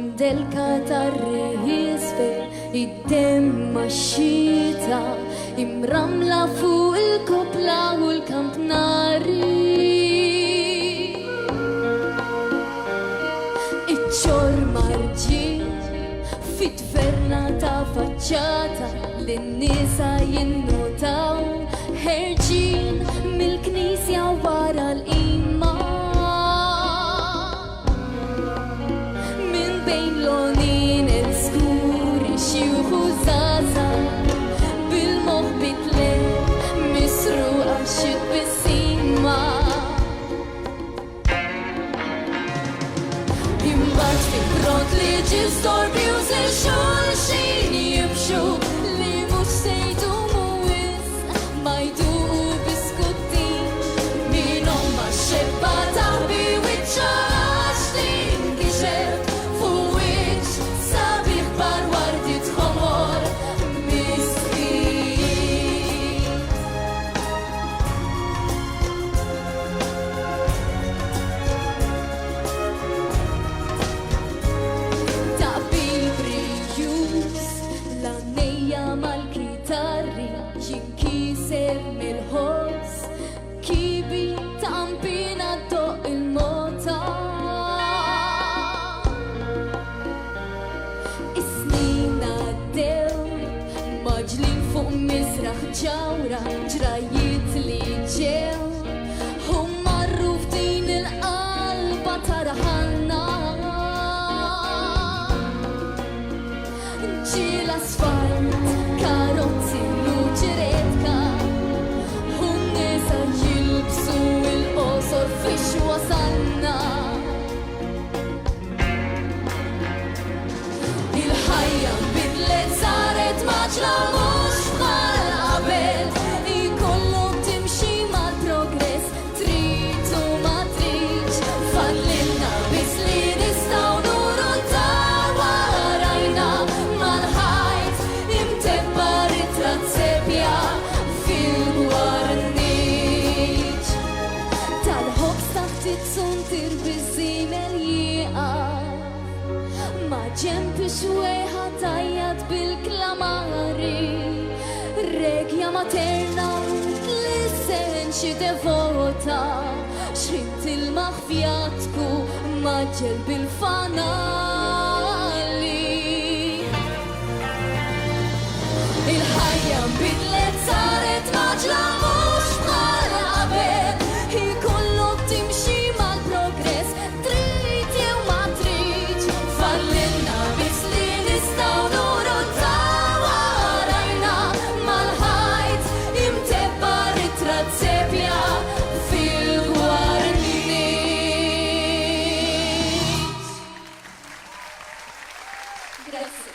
imdelka tar-riħisfer id-demma xita imramla fuq il-kopla u l-kamp nari. Iċ-ċor marġin fit-tverna ta' faċċata l-nisa jinnotaw ħerġin mill-knisja wara l-imma. Min bejn lonin il-skuri xjuħu zaza bil-moħ bitlek misru għaxit bis-sima. Imbat fi front li ġil-storbi u xulxin jibxu li mux sejdu muwis ma jduqu biskuttin minom ma xebba taħbi wicċax tinkixeb fuq wiċċ sabiħ bar wardit ħomor miskin. Ta' bil-brijus l-għannejja mal-kitarri jinkiser mill-ħoss kibi tampina doq il-mota. Is-snin għaddew maġlin fuq mizraħ ġawra ġrajiet li ġew u marru f'din il-qalba taraħalna. Ġiel asfalt, karozzi u ġiretka u nisa jilbsu il-qosor fiex wasalna. Il-ħajja bidlet saret maġla mhux bħal qabel ikollok timxi mal-progress trid u ma tridx fadlilna biss li nistgħu nuru ta' warajna mal-ħajt imtebba ritratt sepja fil-gwarniċ tal-ħobs taħt it-suntir biż-żiemel jieqaf ma ġempi xwejħa tajjat bil-klamari regja materna l-sen xi devota xrimt il-maħfjatku maġġel bil-fanali. Il-ħajja bidlet saret maġla mhux bħal qabel ikollok timxi mal-progress trid jew ma tridx fallilna biss li nistgħu nuru ta' warajna mal-ħajt imtebba ritratt sepja fil-gwarniċ. Grazie.